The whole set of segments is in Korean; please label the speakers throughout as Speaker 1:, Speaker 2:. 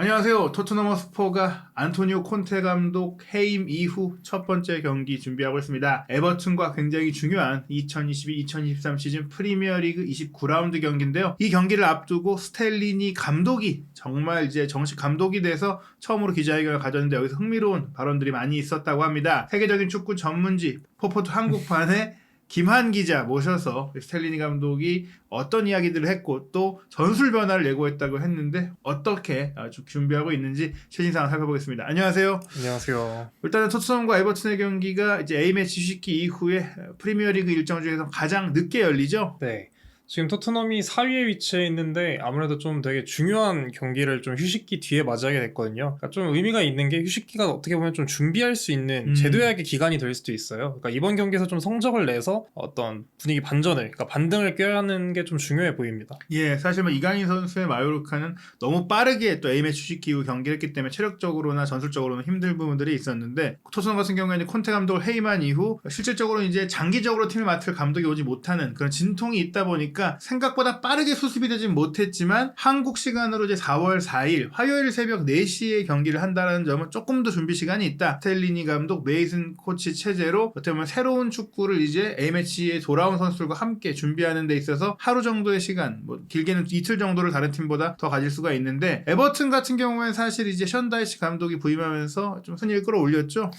Speaker 1: 안녕하세요. 토트넘 허스퍼가 안토니오 콘테 감독 해임 이후 첫 번째 경기 준비하고 있습니다. 에버튼과 굉장히 중요한 2022-2023 시즌 프리미어리그 29라운드 경기인데요. 이 경기를 앞두고 스텔리니 감독이 정말 이제 정식 감독이 돼서 처음으로 기자회견을 가졌는데 여기서 흥미로운 발언들이 많이 있었다고 합니다. 세계적인 축구 전문지 포포트 한국판에 김한 기자 모셔서 스텔리니 감독이 어떤 이야기들을 했고 또 전술 변화를 예고했다고 했는데 어떻게 준비하고 있는지 최신 상황 살펴보겠습니다. 안녕하세요.
Speaker 2: 안녕하세요.
Speaker 1: 일단은 토트넘과 에버튼의 경기가 이제 A매치 휴식기 이후에 프리미어리그 일정 중에서 가장 늦게 열리죠.
Speaker 2: 네. 지금 토트넘이 4위에 위치해 있는데 아무래도 좀 되게 중요한 경기를 좀 휴식기 뒤에 맞이하게 됐거든요. 그러니까 좀 의미가 있는 게 휴식기가 어떻게 보면 좀 준비할 수 있는 제도약의 기간이 될 수도 있어요. 그러니까 이번 경기에서 좀 성적을 내서 어떤 분위기 반전을, 그러니까 반등을 꾀야 하는 게 좀 중요해 보입니다.
Speaker 1: 예, 사실 뭐 이강인 선수의 마요르카는 너무 빠르게 또 A매치 휴식기 이후 경기를 했기 때문에 체력적으로나 전술적으로는 힘들 부분들이 있었는데 토트넘 같은 경우에는 콘테 감독을 해임한 이후 실질적으로 이제 장기적으로 팀을 맡을 감독이 오지 못하는 그런 진통이 있다 보니까 생각보다 빠르게 수습이 되진 못했지만 한국 시간으로 이제 4월 4일 화요일 새벽 4시에 경기를 한다는 점은 조금 더 준비 시간이 있다. 스텔리니 감독, 메이슨 코치 체제로 어떻게 보면 새로운 축구를 이제 A매치에 돌아온 선수들과 함께 준비하는 데 있어서 하루 정도의 시간, 뭐 길게는 이틀 정도를 다른 팀보다 더 가질 수가 있는데 에버튼 같은 경우에는 사실 이제 션 다이치 감독이 부임하면서 좀 순위를 끌어올렸죠.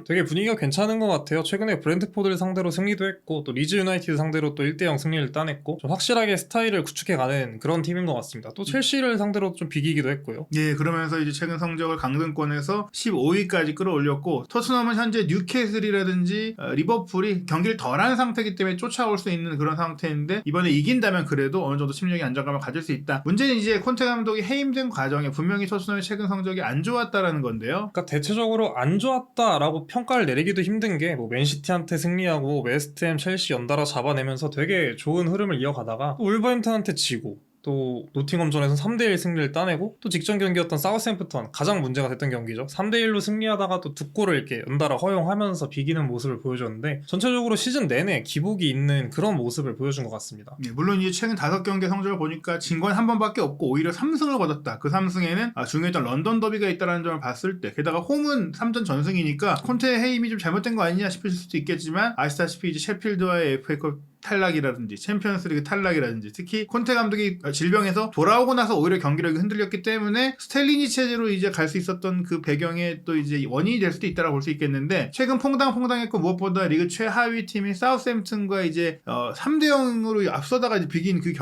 Speaker 2: 되게 분위기가 괜찮은 것 같아요. 최근에 브렌트포드를 상대로 승리도 했고 또 리즈 유나이티드 상대로 또 1대0 승리를 따냈고 좀 확실하게 스타일을 구축해가는 그런 팀인 것 같습니다. 또 첼시를 상대로 좀 비기기도 했고요.
Speaker 1: 예, 그러면서 이제 최근 성적을 강등권에서 15위까지 끌어올렸고 토트넘은 현재 뉴캐슬이라든지 리버풀이 경기를 덜한 상태이기 때문에 쫓아올 수 있는 그런 상태인데 이번에 이긴다면 그래도 어느 정도 심리적인 안정감을 가질 수 있다. 문제는 이제 콘테 감독이 해임된 과정에 분명히 토트넘의 최근 성적이 안 좋았다라는 건데요.
Speaker 2: 그러니까 대체적으로 안 좋았다라고 평가를 내리기도 힘든 게 뭐 맨시티한테 승리하고 웨스트햄, 첼시 연달아 잡아내면서 되게 좋은 흐름을 이어가다가 또 울버햄튼한테 지고 또 노팅엄전에서 3대1 승리를 따내고 또 직전 경기였던 사우스햄프턴 가장 문제가 됐던 경기죠. 3대1로 승리하다가 또 두 골을 이렇게 연달아 허용하면서 비기는 모습을 보여줬는데 전체적으로 시즌 내내 기복이 있는 그런 모습을 보여준 것 같습니다.
Speaker 1: 예, 물론 이제 최근 5경기 성적을 보니까 진 건 한 번밖에 없고 오히려 3승을 거뒀다. 그 3승에는 중요했던 런던 더비가 있다는 점을 봤을 때 게다가 홈은 3전 전승이니까 콘테 해임이 좀 잘못된 거 아니냐 싶으실 수도 있겠지만 아시다시피 이제 셰필드와의 FA컵 탈락이라든지 챔피언스리그 탈락이라든지 특히 콘테 감독이 질병에서 돌아오고 나서 오히려 경기력이 흔들렸기 때문에 스텔리니 체제로 이제 갈 수 있었던 그 배경에 또 이제 원인이 될 수도 있다고 볼 수 있겠는데 최근 퐁당퐁당했고 무엇보다 리그 최하위 팀인 사우스햄튼과 이제 3대0으로 앞서다가 이제 비긴 그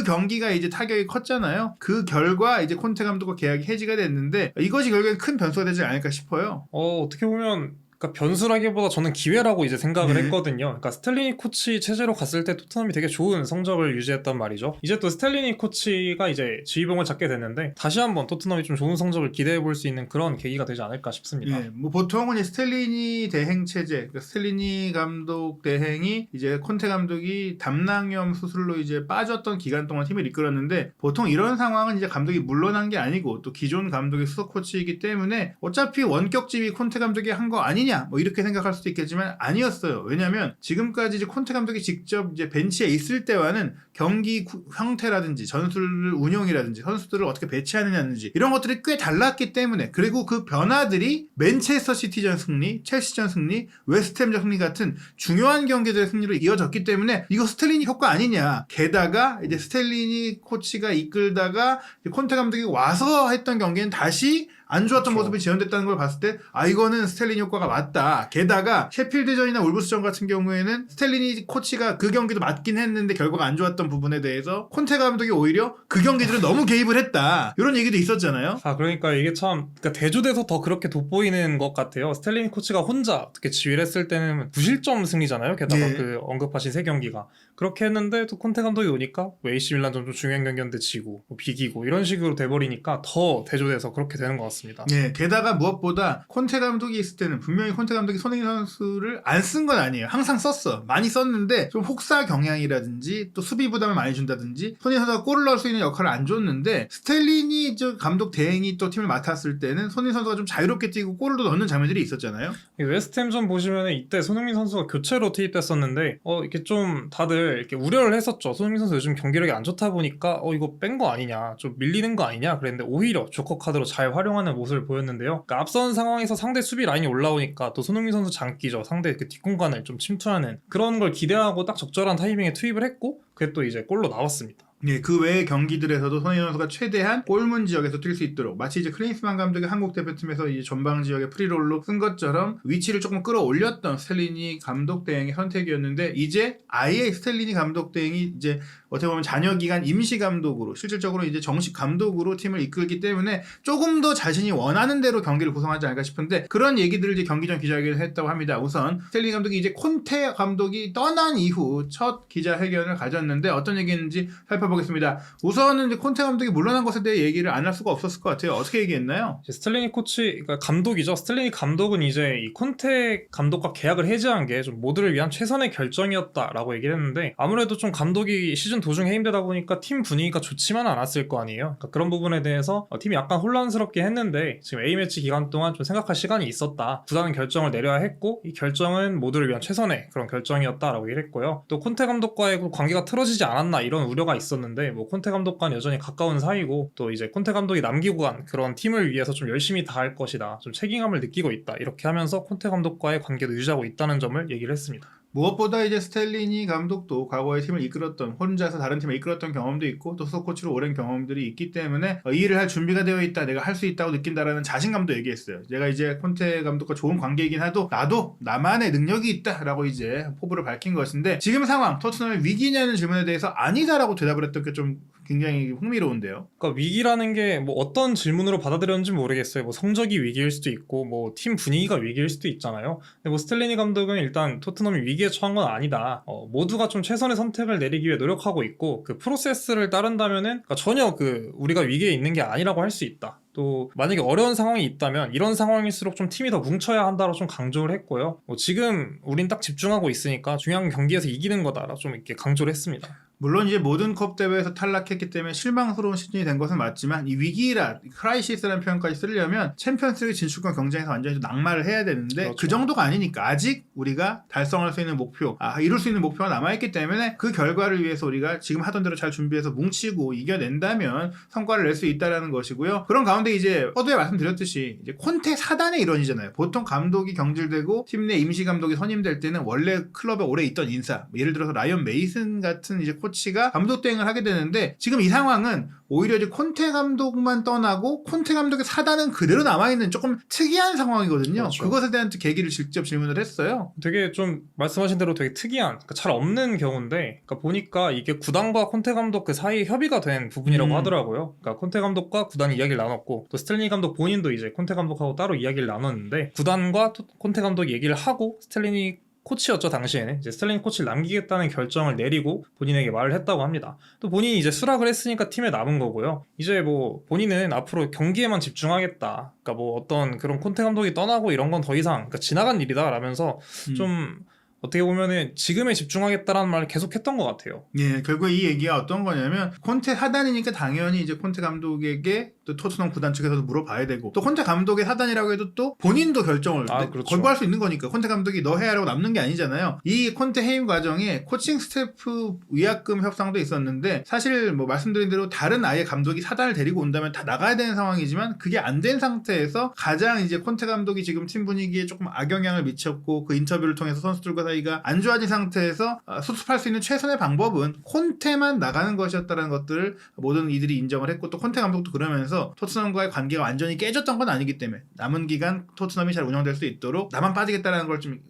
Speaker 1: 경기가 이제 타격이 컸잖아요. 그 결과 이제 콘테 감독과 계약이 해지가 됐는데 이것이 결국엔 큰 변수가 되지 않을까 싶어요.
Speaker 2: 어떻게 보면 그러니까 변수라기보다 저는 기회라고 이제 생각을
Speaker 1: 네.
Speaker 2: 했거든요. 그러니까 스텔리니 코치 체제로 갔을 때 토트넘이 되게 좋은 성적을 유지했단 말이죠. 이제 또 스텔리니 코치가 이제 지휘봉을 잡게 됐는데 다시 한번 토트넘이 좀 좋은 성적을 기대해 볼 수 있는 그런 계기가 되지 않을까 싶습니다.
Speaker 1: 예, 뭐 보통은 이제 스텔리니 대행 체제, 그러니까 스텔리니 감독 대행이 이제 콘테 감독이 담낭염 수술로 이제 빠졌던 기간 동안 팀을 이끌었는데 보통 이런 상황은 이제 감독이 물러난 게 아니고 또 기존 감독이 수석 코치이기 때문에 어차피 원격 지휘 콘테 감독이 한 거 아니냐 뭐 이렇게 생각할 수도 있겠지만 아니었어요. 왜냐하면 지금까지 이제 콘테 감독이 직접 이제 벤치에 있을 때와는 경기 형태라든지 전술 운영이라든지 선수들을 어떻게 배치하느냐든지 이런 것들이 꽤 달랐기 때문에 그리고 그 변화들이 맨체스터 시티전 승리, 첼시전 승리, 웨스트햄전 승리 같은 중요한 경기들의 승리로 이어졌기 때문에 이거 스텔리니 효과 아니냐. 게다가 이제 스텔리니 코치가 이끌다가 콘테 감독이 와서 했던 경기는 다시 안 좋았던
Speaker 2: 그렇죠.
Speaker 1: 모습이 재현됐다는 걸 봤을 때 이거는 스텔리니 효과가 맞다. 게다가 셰필드전이나 울브스전 같은 경우에는 스텔리니 코치가 그 경기도 맞긴 했는데 결과가 안 좋았던 부분에 대해서 콘테 감독이 오히려 그 경기들은 너무 개입을 했다. 이런 얘기도 있었잖아요.
Speaker 2: 그러니까 이게 참 그러니까 대조돼서 더 그렇게 돋보이는 것 같아요. 스텔리니 코치가 혼자 특히 지휘를 했을 때는 9실점 승리잖아요. 게다가
Speaker 1: 예.
Speaker 2: 그 언급하신 3경기가 그렇게 했는데 또 콘테 감독이 오니까 AC 밀란 좀 중요한 경기였는데 지고 뭐 비기고 이런 식으로 돼버리니까 더 대조돼서 그렇게 되는 것 같습니다. 나왔습니다.
Speaker 1: 예, 게다가 무엇보다 콘테 감독이 있을 때는 분명히 콘테 감독이 손흥민 선수를 안 쓴 건 아니에요. 항상 썼어. 많이 썼는데 좀 혹사 경향이라든지 또 수비 부담을 많이 준다든지 손흥민 선수가 골을 넣을 수 있는 역할을 안 줬는데 스텔리니 감독 대행이 또 팀을 맡았을 때는 손흥민 선수가 좀 자유롭게 뛰고 골을 또 넣는 장면들이 있었잖아요.
Speaker 2: 웨스트햄전 보시면 이때 손흥민 선수가 교체로 투입됐었는데 이렇게 좀 다들 이렇게 우려를 했었죠. 손흥민 선수 요즘 경기력이 안 좋다 보니까 이거 뺀 거 아니냐, 좀 밀리는 거 아니냐 그랬는데 오히려 조커 카드로 잘 활용하는 모습을 보였는데요. 그러니까 앞선 상황에서 상대 수비 라인이 올라오니까 또 손흥민 선수 장기죠. 상대 그 뒷공간을 좀 침투하는 그런 걸 기대하고 딱 적절한 타이밍에 투입을 했고 그게 또 이제 골로 나왔습니다.
Speaker 1: 예, 그 외의 경기들에서도 손흥민 선수가 최대한 골문 지역에서 뛸 수 있도록 마치 이제 클린스만 감독이 한국 대표팀에서 이제 전방 지역에 프리롤로 쓴 것처럼 위치를 조금 끌어올렸던 스텔리니 감독 대행의 선택이었는데 이제 아예 스텔리니 감독 대행이 이제 어떻게 보면 잔여 기간 임시 감독으로 실질적으로 이제 정식 감독으로 팀을 이끌기 때문에 조금 더 자신이 원하는 대로 경기를 구성하지 않을까 싶은데 그런 얘기들을 이제 경기 전 기자회견에서 했다고 합니다. 우선 스텔리니 감독이 이제 콘테 감독이 떠난 이후 첫 기자회견을 가졌는데 어떤 얘기했는지 살펴보겠습니다. 우선은 이제 콘테 감독이 물러난 것에 대해 얘기를 안 할 수가 없었을 것 같아요. 어떻게 얘기했나요?
Speaker 2: 스텔리니 코치, 그러니까 감독이죠. 스텔리니 감독은 이제 이 콘테 감독과 계약을 해지한 게 좀 모두를 위한 최선의 결정이었다라고 얘기를 했는데 아무래도 좀 감독이 시즌 도중에 해임되다 보니까 팀 분위기가 좋지만은 않았을 거 아니에요. 그러니까 그런 부분에 대해서 팀이 약간 혼란스럽게 했는데 지금 A매치 기간 동안 좀 생각할 시간이 있었다. 구단은 결정을 내려야 했고 이 결정은 모두를 위한 최선의 그런 결정이었다라고 얘기를 했고요. 또 콘테 감독과의 관계가 틀어지지 않았나 이런 우려가 있었는데 뭐 콘테 감독과는 여전히 가까운 사이고 또 이제 콘테 감독이 남기고 간 그런 팀을 위해서 좀 열심히 다할 것이다. 좀 책임감을 느끼고 있다. 이렇게 하면서 콘테 감독과의 관계도 유지하고 있다는 점을 얘기를 했습니다.
Speaker 1: 무엇보다 이제 스텔리니 감독도 과거에 팀을 이끌었던 혼자서 다른 팀을 이끌었던 경험도 있고 또 수석 코치로 오랜 경험들이 있기 때문에 이 일을 할 준비가 되어 있다, 내가 할 수 있다고 느낀다라는 자신감도 얘기했어요. 제가 이제 콘테 감독과 좋은 관계이긴 하도 나도 나만의 능력이 있다라고 이제 포부를 밝힌 것인데 지금 상황 토트넘의 위기냐는 질문에 대해서 아니다라고 대답을 했던 게 좀 굉장히 흥미로운데요.
Speaker 2: 그러니까 위기라는 게 뭐 어떤 질문으로 받아들였는지 모르겠어요. 뭐 성적이 위기일 수도 있고 뭐 팀 분위기가 위기일 수도 있잖아요. 근데 뭐 스텔리니 감독은 일단 토트넘이 위기에 처한 건 아니다. 모두가 좀 최선의 선택을 내리기 위해 노력하고 있고 그 프로세스를 따른다면은 그러니까 전혀 그 우리가 위기에 있는 게 아니라고 할 수 있다. 또 만약에 어려운 상황이 있다면 이런 상황일수록 좀 팀이 더 뭉쳐야 한다고 좀 강조를 했고요. 뭐 지금 우린 딱 집중하고 있으니까 중요한 경기에서 이기는 거다라고 좀 이렇게 강조를 했습니다.
Speaker 1: 물론 이제 모든 컵 대회에서 탈락했기 때문에 실망스러운 시즌이 된 것은 맞지만 이 위기라 크라이시스라는 표현까지 쓰려면 챔피언스리그 진출권 경쟁에서 완전히 좀 낙마를 해야 되는데
Speaker 2: 그렇죠.
Speaker 1: 그 정도가 아니니까 아직 우리가 달성할 수 있는 목표, 이룰 수 있는 목표가 남아있기 때문에 그 결과를 위해서 우리가 지금 하던 대로 잘 준비해서 뭉치고 이겨낸다면 성과를 낼 수 있다라는 것이고요. 그런 가운데 이제 서두에 말씀드렸듯이 이제 콘테 사단의 일원이잖아요. 보통 감독이 경질되고 팀 내 임시 감독이 선임될 때는 원래 클럽에 오래 있던 인사, 예를 들어서 라이언 메이슨 같은 이제 코치가 감독 대행을 하게 되는데 지금 이 상황은 오히려 이제 콘테 감독만 떠나고 콘테 감독의 사단은 그대로 남아있는 조금 특이한 상황이거든요.
Speaker 2: 그렇죠.
Speaker 1: 그것에 대한 계기를 직접 질문을 했어요.
Speaker 2: 되게 좀 말씀하신 대로 되게 특이한 그러니까 잘 없는 경우인데 그러니까 보니까 이게 구단과 콘테 감독 그 사이에 협의가 된 부분이라고 하더라고요. 그러니까 콘테 감독과 구단이 이야기를 나눴고 또 스텔리니 감독 본인도 이제 콘테 감독하고 따로 이야기를 나눴는데 구단과 콘테 감독이 얘기를 하고 스텔리니 코치였죠 당시에는 이제 스텔리니 코치를 남기겠다는 결정을 내리고 본인에게 말을 했다고 합니다. 또 본인이 이제 수락을 했으니까 팀에 남은 거고요. 이제 뭐 본인은 앞으로 경기에만 집중하겠다. 그러니까 뭐 어떤 그런 콘테 감독이 떠나고 이런 건 더 이상 그러니까 지나간 일이다라면서 좀 어떻게 보면은 지금에 집중하겠다라는 말을 계속 했던 것 같아요.
Speaker 1: 예, 결국 이 얘기가 어떤 거냐면 콘테 사단이니까 당연히 이제 콘테 감독에게 또 토트넘 구단 측에서도 물어봐야 되고 또 콘테 감독의 사단이라고 해도 또 본인도 결정을
Speaker 2: 그렇죠.
Speaker 1: 걸고할 수 있는 거니까 콘테 감독이 너 해야 하라고 남는 게 아니잖아요. 이 콘테 해임 과정에 코칭 스태프 위약금 협상도 있었는데 사실 뭐 말씀드린 대로 다른 아예 감독이 사단을 데리고 온다면 다 나가야 되는 상황이지만 그게 안 된 상태에서 가장 이제 콘테 감독이 지금 팀 분위기에 조금 악영향을 미쳤고 그 인터뷰를 통해서 선수들과 사이가 안 좋아진 상태에서 수습할 수 있는 최선의 방법은 콘테만 나가는 것이었다는 것들을 모든 이들이 인정을 했고 또 콘테 감독도 그러면서 토트넘과의 관계가 완전히 깨졌던 건 아니기 때문에 남은 기간 토트넘이 잘 운영될 수 있도록 나만 빠지겠다는 걸 좀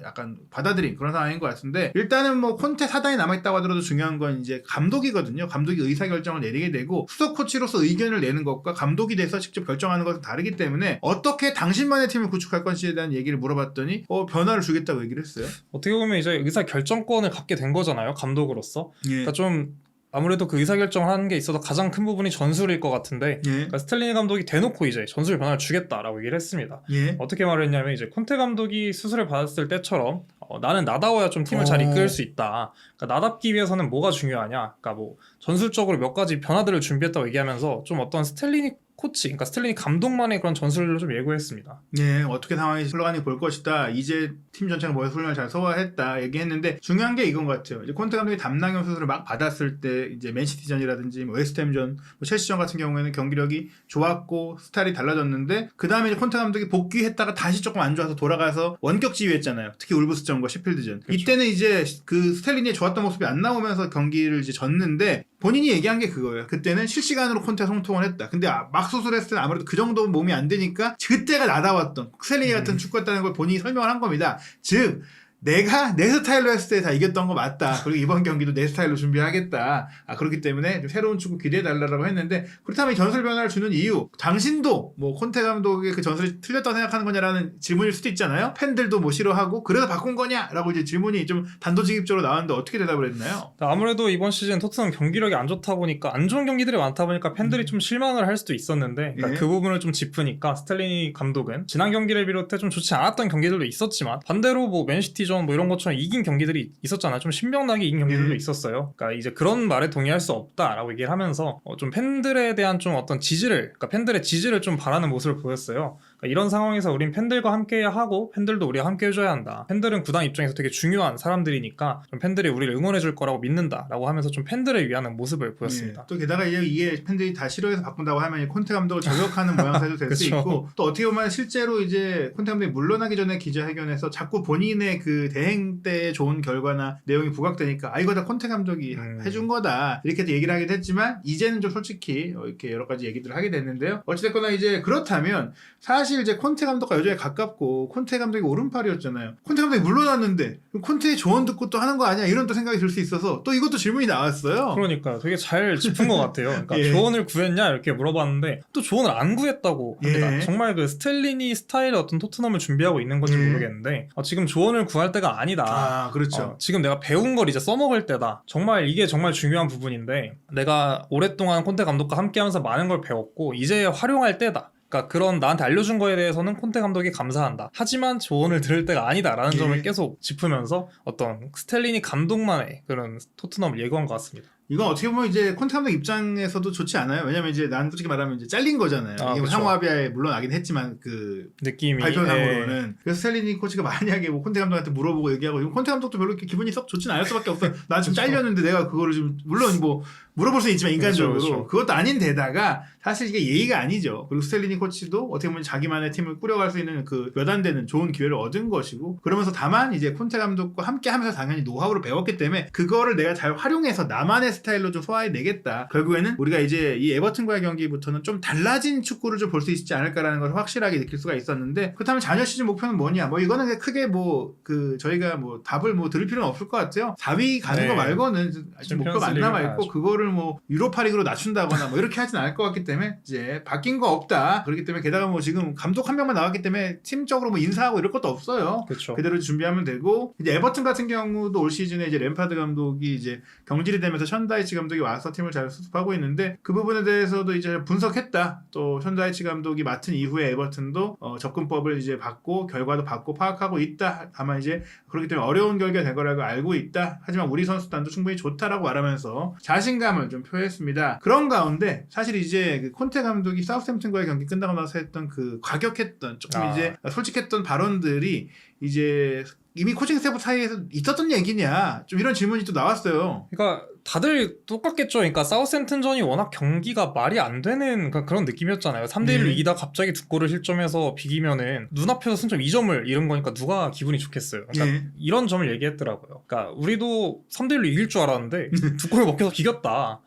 Speaker 1: 약간 받아들인 그런 상황인 것 같은데 일단은 뭐 콘테 사단이 남아있다고 하더라도 중요한 건 이제 감독이거든요. 감독이 의사결정을 내리게 되고 수석 코치로서 의견을 내는 것과 감독이 돼서 직접 결정하는 것은 다르기 때문에 어떻게 당신만의 팀을 구축할 건지에 대한 얘기를 물어봤더니 변화를 주겠다고 얘기를 했어요.
Speaker 2: 어떻게 보면 이제 의사 결정권을 갖게 된 거잖아요 감독으로서.
Speaker 1: 예.
Speaker 2: 그러니까 좀 아무래도 그 의사결정을 하는 게 있어서 가장 큰 부분이 전술일 것 같은데
Speaker 1: 예.
Speaker 2: 그러니까 스텔리니 감독이 대놓고 이제 전술 변화를 주겠다라고 얘기를 했습니다.
Speaker 1: 예.
Speaker 2: 어떻게 말을 했냐면 이제 콘테 감독이 수술을 받았을 때처럼 나는 나다워야 좀 팀을 잘 이끌 수 있다. 그러니까 나답기 위해서는 뭐가 중요하냐. 그러니까 뭐 전술적으로 몇 가지 변화들을 준비했다고 얘기하면서 좀 어떤 스텔리니 코치, 그러니까 스텔리니 감독만의 그런 전술을 좀 예고했습니다.
Speaker 1: 예, 어떻게 상황이 흘러가는지 볼 것이다. 이제 팀 전체가 뭐에 훈련을 잘 소화했다. 얘기했는데 중요한 게 이건 것 같아요. 이제 콘테 감독이 담낭염 수술을 막 받았을 때 이제 맨시티전이라든지 뭐 웨스트햄전, 뭐 첼시전 같은 경우에는 경기력이 좋았고 스타일이 달라졌는데 그 다음에 이제 콘테 감독이 복귀했다가 다시 조금 안 좋아서 돌아가서 원격 지휘했잖아요. 특히 울브스전과 시필드전.
Speaker 2: 그렇죠.
Speaker 1: 이때는 이제 그 스텔린이 좋았던 모습이 안 나오면서 경기를 이제 졌는데 본인이 얘기한 게 그거예요. 그때는 실시간으로 콘테 소통을 했다. 근데 막 수술했을 때는 아무래도 그 정도 몸이 안 되니까 그때가 나다웠던 스텔린이 같은 축구였다는 걸 본인이 설명을 한 겁니다. 즉 내가 내 스타일로 했을 때 다 이겼던 거 맞다. 그리고 이번 경기도 내 스타일로 준비하겠다. 그렇기 때문에 좀 새로운 축구 기대해달라고 했는데 그렇다면 이 전술 변화를 주는 이유 당신도 뭐 콘테 감독의 그 전술이 틀렸다고 생각하는 거냐라는 질문일 수도 있잖아요. 팬들도 뭐 싫어하고 그래서 바꾼 거냐라고 이제 질문이 좀 단도직입적으로 나왔는데 어떻게 대답을 했나요?
Speaker 2: 아무래도 이번 시즌 토트넘 경기력이 안 좋다 보니까 안 좋은 경기들이 많다 보니까 팬들이 좀 실망을 할 수도 있었는데 그러니까
Speaker 1: 예.
Speaker 2: 그 부분을 좀 짚으니까 스텔리니 감독은 지난 경기를 비롯해 좀 좋지 않았던 경기들도 있었지만 반대로 뭐 맨시티전 뭐 이런 것처럼 이긴 경기들이 있었잖아요. 좀 신명나게 이긴 경기들도 있었어요. 그러니까 이제 그런 말에 동의할 수 없다라고 얘기를 하면서 좀 팬들에 대한 좀 어떤 지지를, 그러니까 팬들의 지지를 좀 바라는 모습을 보였어요. 그러니까 이런 상황에서 우린 팬들과 함께해야 하고 팬들도 우리와 함께 해줘야 한다. 팬들은 구단 입장에서 되게 중요한 사람들이니까 좀 팬들이 우리를 응원해줄 거라고 믿는다라고 하면서 좀 팬들을 위하는 모습을 보였습니다.
Speaker 1: 예. 또 게다가 이게 팬들이 다 싫어해서 바꾼다고 하면 콘테 감독을 저격하는 모양새도 될 수
Speaker 2: 그쵸.
Speaker 1: 있고 또 어떻게 보면 실제로 이제 콘테 감독이 물러나기 전에 기자회견에서 자꾸 본인의 그 대행 때의 좋은 결과나 내용이 부각되니까 이거 다 콘테 감독이 해준 거다 이렇게 얘기를 하기도 했지만 이제는 좀 솔직히 이렇게 여러 가지 얘기들을 하게 됐는데요. 어찌됐거나 이제 그렇다면 사실 이제 콘테 감독과 여전히 가깝고 콘테 감독이 오른팔이었잖아요. 콘테 감독이 물러났는데 콘테의 조언 듣고 또 하는 거 아니야 이런 또 생각이 들 수 있어서 또 이것도 질문이 나왔어요.
Speaker 2: 그러니까 되게 잘 짚은 것 같아요. 그러니까
Speaker 1: 예.
Speaker 2: 조언을 구했냐 이렇게 물어봤는데 또 조언을 안 구했다고 합니다.
Speaker 1: 예.
Speaker 2: 정말 그 스텔리니 스타일의 어떤 토트넘을 준비하고 있는 건지
Speaker 1: 예.
Speaker 2: 모르겠는데 지금 조언을 구할 때가 아니다.
Speaker 1: 그렇죠.
Speaker 2: 지금 내가 배운 걸 이제 써먹을 때다. 정말 이게 정말 중요한 부분인데 내가 오랫동안 콘테 감독과 함께하면서 많은 걸 배웠고 이제 활용할 때다. 그러니까 그런 나한테 알려준 거에 대해서는 콘테 감독이 감사한다. 하지만 조언을 들을 때가 아니다라는
Speaker 1: 예.
Speaker 2: 점을 계속 짚으면서 어떤 스텔리니 감독만의 그런 토트넘을 예고한 것 같습니다.
Speaker 1: 이건 어떻게 보면 이제 콘테 감독 입장에서도 좋지 않아요. 왜냐면 이제 난 솔직히 말하면 이제 잘린 거잖아요. 이게 뭐
Speaker 2: 그쵸.
Speaker 1: 상호합의에 물러나긴 했지만 그
Speaker 2: 느낌이
Speaker 1: 발표상으로는 그래서 스텔리니 코치가 만약에 뭐 콘테 감독한테 물어보고 얘기하고 이건 콘테 감독도 별로 이렇게 기분이 썩 좋진 않을 수밖에 없어요. 나 지금 잘렸는데 내가 그거를 좀 물론 뭐 물어볼 수는 있지만 인간적으로
Speaker 2: 그렇죠.
Speaker 1: 그것도 아닌 데다가 사실 이게 예의가 아니죠. 그리고 스텔리니 코치도 어떻게 보면 자기만의 팀을 꾸려갈 수 있는 그 몇 안 되는 좋은 기회를 얻은 것이고 그러면서 다만 이제 콘테 감독과 함께 하면서 당연히 노하우를 배웠기 때문에 그거를 내가 잘 활용해서 나만의 스타일로 좀 소화해내겠다. 결국에는 우리가 이제 이 에버튼과의 경기부터는 좀 달라진 축구를 좀 볼 수 있지 않을까라는 걸 확실하게 느낄 수가 있었는데 그렇다면 자녀 시즌 목표는 뭐냐? 뭐 이거는 크게 뭐 그 저희가 뭐 답을 뭐 들을 필요는 없을 것 같아요. 4위 가는 거 말고는 아직 목표가 안 남아 있고 그거를 뭐 유로파리그로 낮춘다거나 뭐 이렇게 하진 않을 것 같기 때문에 이제 바뀐 거 없다. 그렇기 때문에 게다가 뭐 지금 감독 한 명만 나왔기 때문에 팀적으로 뭐 인사하고 이럴 것도 없어요.
Speaker 2: 그렇죠.
Speaker 1: 그대로 준비하면 되고 이제 에버튼 같은 경우도 올 시즌에 이제 램파드 감독이 이제 경질이 되면서 션다이치 감독이 와서 팀을 잘 수습하고 있는데 그 부분에 대해서도 이제 분석했다. 또 션다이치 감독이 맡은 이후에 에버튼도 접근법을 이제 받고 결과도 받고 파악하고 있다. 다만 이제 그렇기 때문에 어려운 결과가 될 거라고 알고 있다. 하지만 우리 선수단도 충분히 좋다라고 말하면서 자신감을 좀 표했습니다. 그런 가운데 사실 이제 그 콘테 감독이 사우스햄튼과의 경기 끝나고 나서 했던 그 과격했던 조금 이제 솔직했던 발언들이 이제 이미 코칭 스태프 사이에서 있었던 얘기냐 좀 이런 질문이 또 나왔어요.
Speaker 2: 그러니까 다들 똑같겠죠. 그러니까 사우스햄튼전이 워낙 경기가 말이 안 되는 그런 느낌이었잖아요. 3대1로 이기다 갑자기 두 골을 실점해서 비기면은 눈앞에서 승점 2점을 잃은 거니까 누가 기분이 좋겠어요. 그러니까 이런 점을 얘기했더라고요. 그러니까 우리도 3대1로 이길 줄 알았는데 두 골 먹혀서 비겼다.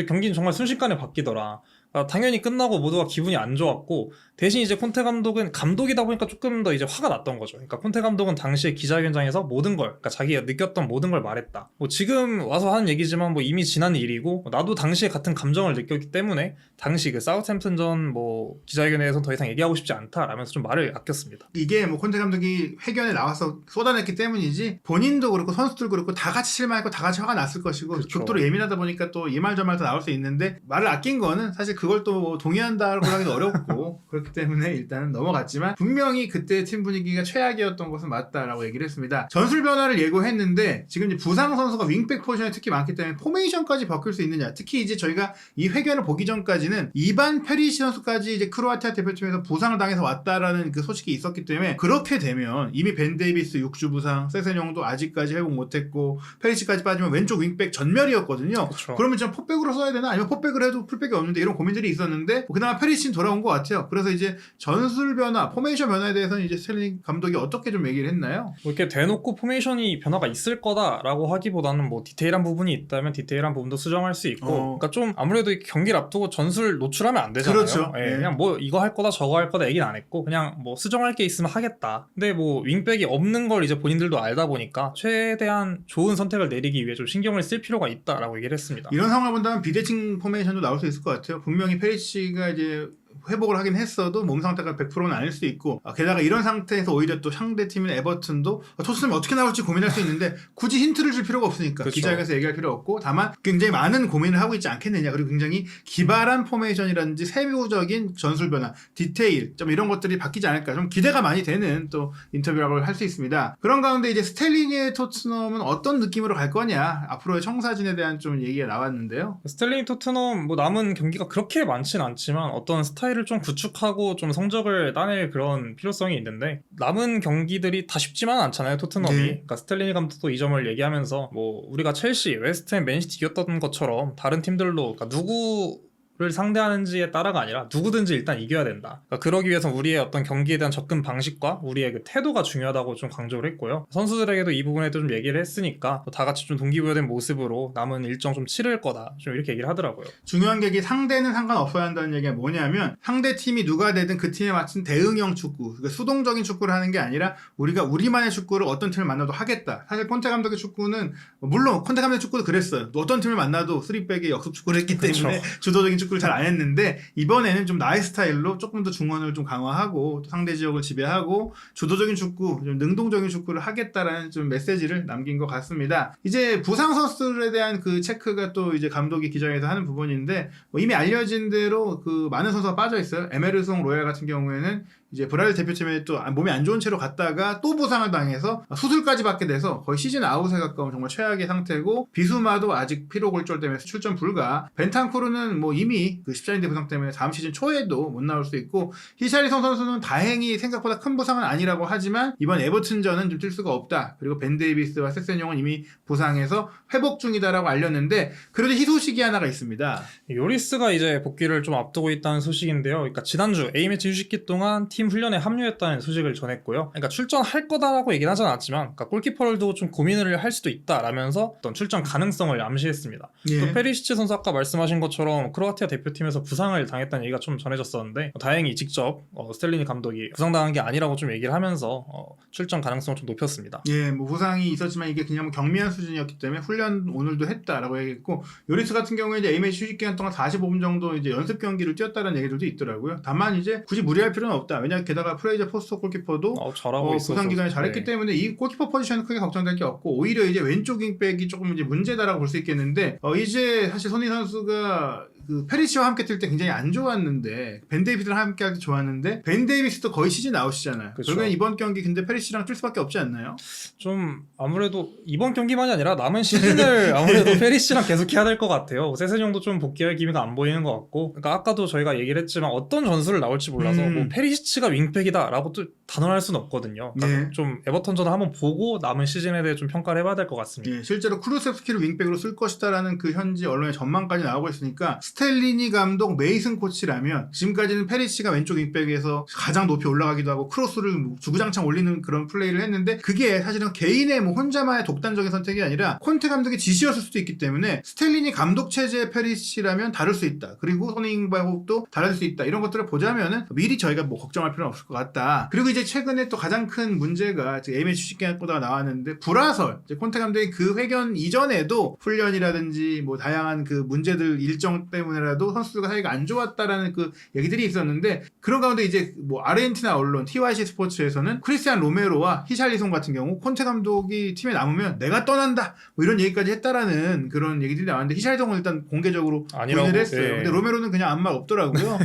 Speaker 2: 경기는 정말 순식간에 바뀌더라. 당연히 끝나고 모두가 기분이 안 좋았고, 대신 이제 콘테 감독은 감독이다 보니까 조금 더 이제 화가 났던 거죠. 그러니까 콘테 감독은 당시에 기자회견장에서 모든 걸, 그러니까 자기가 느꼈던 모든 걸 말했다. 뭐 지금 와서 하는 얘기지만 뭐 이미 지난 일이고, 나도 당시에 같은 감정을 느꼈기 때문에 당시 그 사우스햄튼전 뭐 기자회견에서 더 이상 얘기하고 싶지 않다라면서 좀 말을 아꼈습니다.
Speaker 1: 이게 뭐 콘테 감독이 회견에 나와서 쏟아냈기 때문이지 본인도 그렇고 선수들 그렇고 다 같이 실망했고 다 같이 화가 났을 것이고,
Speaker 2: 그렇죠.
Speaker 1: 극도로 예민하다 보니까 또 이 말 저 말 다 나올 수 있는데, 말을 아낀 거는 사실 그걸 또 동의한다고 하기도 어렵고 그렇기 때문에 일단은 넘어갔지만, 분명히 그때 팀 분위기가 최악이었던 것은 맞다라고 얘기를 했습니다. 전술 변화를 예고했는데 지금 이제 부상 선수가 윙백 포지션에 특히 많기 때문에 포메이션까지 바뀔 수 있느냐, 특히 이제 저희가 이 회견을 보기 전까지는 이반 페리시 선수까지 이제 크로아티아 대표팀에서 부상을 당해서 왔다라는 그 소식이 있었기 때문에, 그렇게 되면 이미 벤 데이비스 6주 부상, 세세뇽도 아직까지 회복 못했고 페리시까지 빠지면 왼쪽 윙백 전멸이었거든요.
Speaker 2: 그쵸.
Speaker 1: 그러면 좀 포백으로 써야 되나, 아니면 포백을 해도 풀백이 없는데, 이런 고민들이 있었는데 그나마 페리시는 돌아온 것 같아요. 그래서 이제 전술 변화, 포메이션 변화에 대해서는 이제 스텔링 감독이 어떻게 좀 얘기를 했나요?
Speaker 2: 뭐 이렇게 대놓고 포메이션이 변화가 있을 거다라고 하기보다는 뭐 디테일한 부분이 있다면 디테일한 부분도 수정할 수 있고, 그러니까 좀 아무래도 경기를 앞두고 전술 노출하면 안 되잖아요.
Speaker 1: 그렇죠.
Speaker 2: 예,
Speaker 1: 네.
Speaker 2: 그냥 뭐 이거 할 거다 저거 할 거다 얘기는 안 했고, 그냥 뭐 수정할 게 있으면 하겠다. 근데 뭐 윙백이 없는 걸 이제 본인들도 알다 보니까 최대한 좋은 선택을 내리기 위해 좀 신경을 쓸 필요가 있다라고 얘기를 했습니다.
Speaker 1: 이런 상황을 본다면 비대칭 포메이션도 나올 수 있을 것 같아요. 분명히 페리시가 이제 회복을 하긴 했어도 몸 상태가 100%는 아닐 수 있고, 게다가 이런 상태에서 오히려 또 상대팀인 에버튼도 토트넘이 어떻게 나올지 고민할 수 있는데 굳이 힌트를 줄 필요가 없으니까
Speaker 2: 그렇죠.
Speaker 1: 기자회견에서 얘기할 필요 없고, 다만 굉장히 많은 고민을 하고 있지 않겠느냐, 그리고 굉장히 기발한 포메이션이라든지 세부적인 전술 변화, 디테일 좀 이런 것들이 바뀌지 않을까, 좀 기대가 많이 되는 또 인터뷰라고 할 수 있습니다. 그런 가운데 이제 스텔링의 토트넘은 어떤 느낌으로 갈 거냐, 앞으로의 청사진에 대한 좀 얘기가 나왔는데요.
Speaker 2: 스텔링 토트넘 뭐 남은 경기가 그렇게 많진 않지만 어떤 스타일을 좀 구축하고 좀 성적을 따낼 그런 필요성이 있는데, 남은 경기들이 다 쉽지만 않잖아요, 토트넘이.
Speaker 1: 네.
Speaker 2: 그러니까 스텔링 감독도 이 점을 얘기하면서 뭐 우리가 첼시, 웨스트햄, 맨시티 이겼던 것처럼 다른 팀들로, 그러니까 누구를 상대하는지에 따라가 아니라 누구든지 일단 이겨야 된다. 그러니까 그러기 위해서 우리의 어떤 경기에 대한 접근 방식과 우리의 그 태도가 중요하다고 좀 강조를 했고요. 선수들에게도 이 부분에도 좀 얘기를 했으니까 다 같이 좀 동기부여된 모습으로 남은 일정 좀 치를 거다, 좀 이렇게 얘기를 하더라고요.
Speaker 1: 중요한 게 이게 상대는 상관없어야 한다는 얘기가 뭐냐면, 상대 팀이 누가 되든 그 팀에 맞춘 대응형 축구, 그러니까 수동적인 축구를 하는 게 아니라 우리가 우리만의 축구를 어떤 팀을 만나도 하겠다. 사실 콘테 감독의 축구는, 물론 콘테 감독의 축구도 그랬어요. 어떤 팀을 만나도 3백의 역습 축구를 했기 때문에
Speaker 2: 그렇죠.
Speaker 1: 주도적인 축구를 잘 안 했는데, 이번에는 좀 나의 스타일로 조금 더 중원을 좀 강화하고 또 상대 지역을 지배하고 주도적인 축구, 좀 능동적인 축구를 하겠다라는 좀 메시지를 남긴 것 같습니다. 이제 부상 선수들에 대한 그 체크가 또 이제 감독이 기자회견에서 하는 부분인데, 뭐 이미 알려진 대로 그 많은 선수가 빠져 있어요. 에메르송 로얄 같은 경우에는 이제 브라질 대표팀에 또 몸이 안 좋은 채로 갔다가 또 부상을 당해서 수술까지 받게 돼서 거의 시즌 아웃에 가까운 정말 최악의 상태고, 비수마도 아직 피로골절 때문에 출전 불가. 벤탄쿠르는 뭐 이미 그 십자인대 부상 때문에 다음 시즌 초에도 못 나올 수 있고, 히샬리송 선수는 다행히 생각보다 큰 부상은 아니라고 하지만 이번 에버튼전은 좀 뛸 수가 없다. 그리고 벤 데이비스와 세세뇽은 이미 부상해서 회복 중이다라고 알렸는데, 그래도 희소식이 하나가 있습니다.
Speaker 2: 요리스가 이제 복귀를 좀 앞두고 있다는 소식인데요. 그러니까 지난주 A매치 휴식기 동안 팀 훈련에 합류했다는 소식을 전했고요. 그러니까 출전할 거다라고 얘기는 하진 않았지만, 그러니까 골키퍼를 두고 좀 고민을 할 수도 있다라면서 어떤 출전 가능성을 암시했습니다.
Speaker 1: 예.
Speaker 2: 또 페리시치 선수 아까 말씀하신 것처럼 크로아티아 대표팀에서 부상을 당했다는 얘기가 좀 전해졌었는데, 다행히 직접 스텔리니 감독이 부상당한 게 아니라고 좀 얘기를 하면서 출전 가능성을 좀 높였습니다.
Speaker 1: 예, 뭐 부상이 있었지만 이게 그냥 뭐 경미한 수준이었기 때문에 훈련 오늘도 했다라고 얘기했고, 요리스 같은 경우에 이제 A매치 휴식 기간 동안 45분 정도 이제 연습 경기를 뛰었다는 얘기들도 있더라고요. 다만 이제 굳이 무리할 필요는 없다. 왜냐, 게다가 프레이저 포스터 골키퍼도
Speaker 2: 잘하고 있어서
Speaker 1: 부상 기간에 잘했기 때문에 이 골키퍼 포지션은 크게 걱정될 게 없고, 오히려 이제 왼쪽 윙백이 조금 이제 문제다라고 볼 수 있겠는데, 이제 사실 손희 선수가 그 페리시와 함께 뛸 때 굉장히 안 좋았는데, 벤 데이비스랑 함께 할 때 좋았는데, 벤 데이비스도 거의 시즌 아웃이잖아요.
Speaker 2: 그쵸.
Speaker 1: 결국엔 이번 경기 근데 페리시랑 뛸 수밖에 없지 않나요?
Speaker 2: 좀 아무래도 이번 경기만이 아니라 남은 시즌을 아무래도 페리시랑 계속 해야 될 것 같아요. 세세뇽도 좀 복귀할 기미가 안 보이는 것 같고, 그러니까 아까도 저희가 얘기를 했지만 어떤 전술을 나올지 몰라서 뭐 페리시치가 윙백이다라고 또 단언할 수는 없거든요. 그러니까
Speaker 1: 네.
Speaker 2: 좀 에버턴전을 한번 보고 남은 시즌에 대해 좀 평가를 해봐야 될 것 같습니다.
Speaker 1: 예, 실제로 쿠루셉스키를 윙백으로 쓸 것이다라는 그 현지 언론의 전망까지 나오고 있으니까 스텔리니 감독, 메이슨 코치라면 지금까지는 페리시가 왼쪽 윙백에서 가장 높이 올라가기도 하고 크로스를 주구장창 올리는 그런 플레이를 했는데 그게 사실은 개인의 뭐 혼자만의 독단적인 선택이 아니라 콘테 감독의 지시였을 수도 있기 때문에 스텔리니 감독 체제의 페리시라면 다를 수 있다. 그리고 손흥민도 다를 수 있다. 이런 것들을 보자면은 미리 저희가 뭐 걱정할 필요는 없을 것 같다. 그리고 이제 최근에 또 가장 큰 문제가 A매치 쉽게 보다가 나왔는데 불화설. 이제 콘테 감독이 그 회견 이전에도 훈련이라든지 뭐 다양한 그 문제들 일정 때문에라도 선수들과 사이가 안 좋았다라는 그 얘기들이 있었는데 그런 가운데 이제 뭐 아르헨티나 언론 TYC 스포츠에서는 크리스티안 로메로와 히샬리송 같은 경우 콘테 감독이 팀에 남으면 내가 떠난다 뭐 이런 얘기까지 했다라는 그런 얘기들이 나왔는데 히샬리송은 일단 공개적으로
Speaker 2: 아니라고,
Speaker 1: 부인을 했어요.
Speaker 2: 예.
Speaker 1: 근데 로메로는 그냥 아무 말 없더라고요.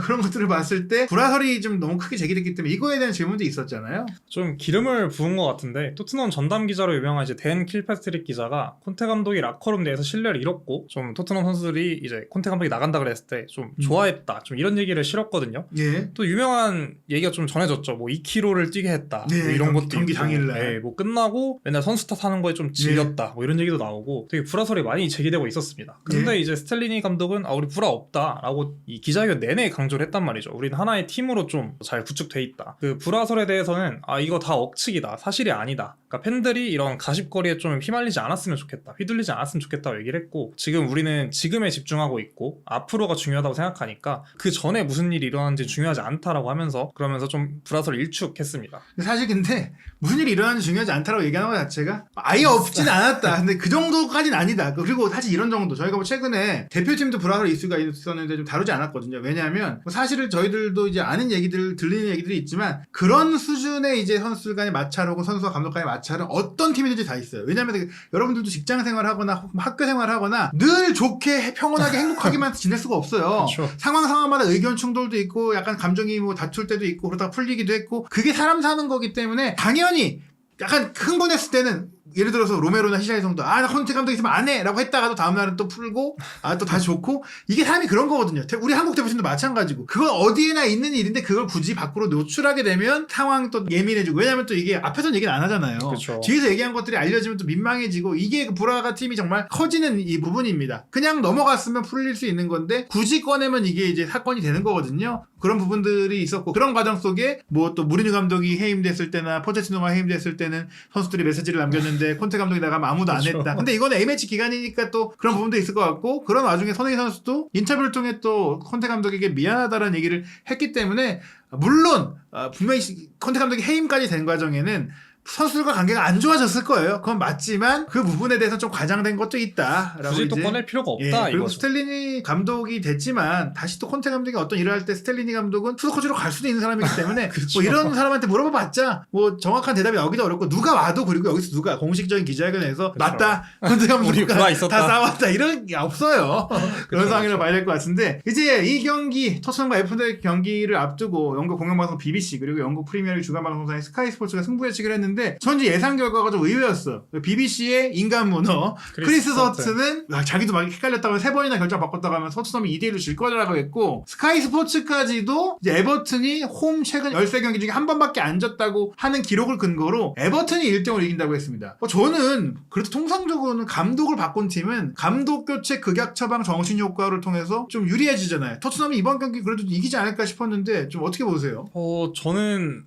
Speaker 1: 그런 것들을 봤을 때 불화설이 좀 너무 크게 제기됐기 때문에 이거에 대한 질문도 있었잖아요.
Speaker 2: 좀 기름을 부은 것 같은데 토트넘 전담 기자로 유명한 이제 댄 킬패스트릭 기자가 콘테 감독이 라커룸 내에서 신뢰를 잃었고 좀 토트넘 선수들이 이제 콘테 감독이 나간다 그랬을 때 좀 좋아했다 좀 이런 얘기를 실었거든요.
Speaker 1: 예.
Speaker 2: 또 유명한 얘기가 좀 전해졌죠. 뭐 2km를 뛰게 했다.
Speaker 1: 네,
Speaker 2: 뭐 이런 것도
Speaker 1: 경기
Speaker 2: 있고.
Speaker 1: 당일날.
Speaker 2: 네, 뭐 끝나고 맨날 선수 탓하는 거에 좀 질렸다. 뭐 이런 얘기도 나오고 되게 불화설이 많이 제기되고 있었습니다. 근데 이제 스텔리니 감독은 우리 불화 없다라고 이 기자회견 내내 강조를 했단 말이죠. 우리는 하나의 팀으로 좀 잘 구축돼 있다. 그 불화설에 대해서는 이거 다 억측이다. 사실이 아니다. 그러니까 팬들이 이런 가십거리에 좀 휘말리지 않았으면 좋겠다. 휘둘리지 않았으면 좋겠다고 얘기를 했고 지금 우리는 지금에 집중하고 있고 앞으로가 중요하다고 생각하니까 그 전에 무슨 일이 일어났는지 중요하지 않다라고 하면서 그러면서 좀 불화설을 일축했습니다.
Speaker 1: 사실 근데 무슨 일이 일어나는지 중요하지 않다라고 얘기하는 것 자체가 아예 없진 않았다. 근데 그 정도까지는 아니다. 그리고 사실 이런 정도 저희가 뭐 최근에 대표팀도 불화설 이슈가 있었는데 좀 다루지 않았거든요. 왜냐하면 뭐 사실은 저희들도 이제 아는 얘기들 들리는 얘기들이 있지만 그런 수준의 이제 선수 간의 마찰 혹은 선수와 감독 간의 마찰은 어떤 팀이든지 다 있어요. 왜냐하면 여러분들도 직장 생활하거나 학교 생활하거나 늘 좋게 평온하게 행복하게만 지낼 수가 없어요.
Speaker 2: 그렇죠.
Speaker 1: 상황마다 의견 충돌도 있고 약간 감정이 뭐 다툴 때도 있고 그러다가 풀리기도 했고 그게 사람 사는 거기 때문에 당연히 약간 흥분했을 때는 예를 들어서 로메로나 히샬리송도 나 콘테 감독 있으면 안 해! 라고 했다가도 다음날은 또 풀고 또 다시 좋고 이게 사람이 그런 거거든요. 우리 한국 대표팀도 마찬가지고 그건 어디에나 있는 일인데 그걸 굳이 밖으로 노출하게 되면 상황이 또 예민해지고 왜냐면 또 이게 앞에서는 얘기는 안 하잖아요.
Speaker 2: 그렇죠.
Speaker 1: 뒤에서 얘기한 것들이 알려지면 또 민망해지고 이게 그 불화가 팀이 정말 커지는 이 부분입니다. 그냥 넘어갔으면 풀릴 수 있는 건데 굳이 꺼내면 이게 이제 사건이 되는 거거든요. 그런 부분들이 있었고 그런 과정 속에 뭐 또 무리뉴 감독이 해임됐을 때나 포체티노가 해임됐을 때는 선수들이 메시지를 남겼는데 콘테 감독이 나가면 아무도 안
Speaker 2: 그렇죠.
Speaker 1: 했다. 근데 이건 A매치 기간이니까 또 그런 부분도 있을 것 같고 그런 와중에 손흥민 선수도 인터뷰를 통해 또 콘테 감독에게 미안하다라는 얘기를 했기 때문에 물론 분명히 콘테 감독이 해임까지 된 과정에는 선수들과 관계가 안 좋아졌을 거예요. 그건 맞지만 그 부분에 대해서 좀 과장된 것도 있다라고
Speaker 2: 굳이 또
Speaker 1: 이제
Speaker 2: 꺼낼 필요가 없다.
Speaker 1: 그리고
Speaker 2: 이거죠.
Speaker 1: 스텔리니 감독이 됐지만 다시 또 콘테 감독이 어떤 일을 할 때 스텔리니 감독은 투수 코치로 갈 수도 있는 사람이기 때문에
Speaker 2: 그쵸.
Speaker 1: 뭐 이런 사람한테 물어봐봤자 뭐 정확한 대답이 나오기도 어렵고 누가 와도 그리고 여기서 누가 공식적인 기자회견에서
Speaker 2: 그쵸.
Speaker 1: 맞다 콘테
Speaker 2: 우리
Speaker 1: 감독과
Speaker 2: 불화 있었다.
Speaker 1: 다 싸웠다 이런 게 없어요. 그런 상황이라고
Speaker 2: 그쵸.
Speaker 1: 봐야 될 것 같은데 이제 이 경기 토트넘과 에버턴 경기를 앞두고 영국 공영방송 BBC 그리고 영국 프리미어리그 주간 방송사인 스카이 스포츠가 승부 예측을 했는데 전 이제 예상 결과가 좀 의외였어. BBC의 인간 문어 크리스 서튼은 자기도 막 헷갈렸다고 3번이나 결정 바꿨다고 하면 토트넘이 2대1로 질 거라고 했고 스카이 스포츠까지도 이제 에버튼이 홈 최근 13경기 중에 한 번밖에 안 졌다고 하는 기록을 근거로 에버튼이 1등으로 이긴다고 했습니다. 저는 그래도 통상적으로는 감독을 바꾼 팀은 감독 교체 극약 처방 정신 효과를 통해서 좀 유리해지잖아요. 토트넘이 이번 경기 그래도 이기지 않을까 싶었는데 좀 어떻게 보세요?
Speaker 2: 저는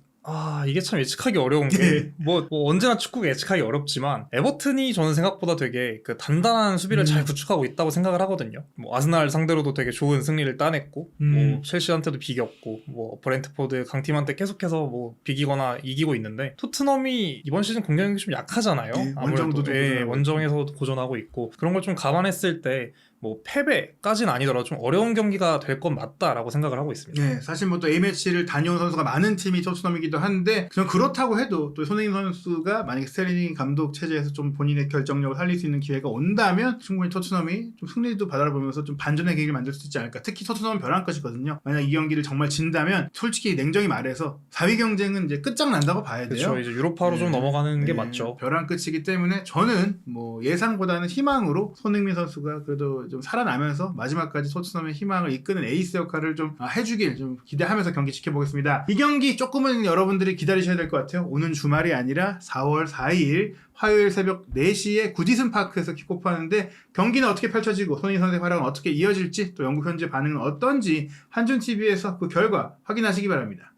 Speaker 2: 이게 참 예측하기 어려운 게
Speaker 1: 네.
Speaker 2: 뭐 언제나 축구가 예측하기 어렵지만 에버튼이 저는 생각보다 되게 그 단단한 수비를 잘 구축하고 있다고 생각을 하거든요. 뭐 아스날 상대로도 되게 좋은 승리를 따냈고 뭐 첼시한테도 비겼고 뭐 브렌트포드 강팀한테 계속해서 뭐 비기거나 이기고 있는데 토트넘이 이번 시즌 공격력이 좀 약하잖아요.
Speaker 1: 네,
Speaker 2: 아무래도
Speaker 1: 원정도 좀 고전하고
Speaker 2: 원정에서도 고전하고 있고 그런 걸 좀 감안했을 때 뭐 패배까지는 아니더라도 좀 어려운 경기가 될 건 맞다라고 생각을 하고 있습니다.
Speaker 1: 네, 사실 뭐 또 A매치를 다녀온 선수가 많은 팀이 토트넘이기도 한데 그냥 그렇다고 해도 또 손흥민 선수가 만약에 스텔리니 감독 체제에서 좀 본인의 결정력을 살릴 수 있는 기회가 온다면 충분히 토트넘이 좀 승리도 바라보면서 좀 반전의 계기를 만들 수 있지 않을까. 특히 토트넘은 벼랑 끝이거든요. 만약 이 경기를 정말 진다면 솔직히 냉정히 말해서 4위 경쟁은 이제 끝장난다고 봐야 돼요.
Speaker 2: 그렇죠. 이제 유로파로 좀 넘어가는 게 맞죠.
Speaker 1: 벼랑 끝이기 때문에 저는 뭐 예상보다는 희망으로 손흥민 선수가 그래도 좀 살아나면서 마지막까지 토트넘의 희망을 이끄는 에이스 역할을 좀 해주길 좀 기대하면서 경기 지켜보겠습니다. 이 경기 조금은 여러분들이 기다리셔야 될 것 같아요. 오는 주말이 아니라 4월 4일 화요일 새벽 4시에 구디슨 파크에서 킥오프하는데 경기는 어떻게 펼쳐지고 손흥민 선수의 활약은 어떻게 이어질지 또 영국 현지 반응은 어떤지 한준TV에서 그 결과 확인하시기 바랍니다.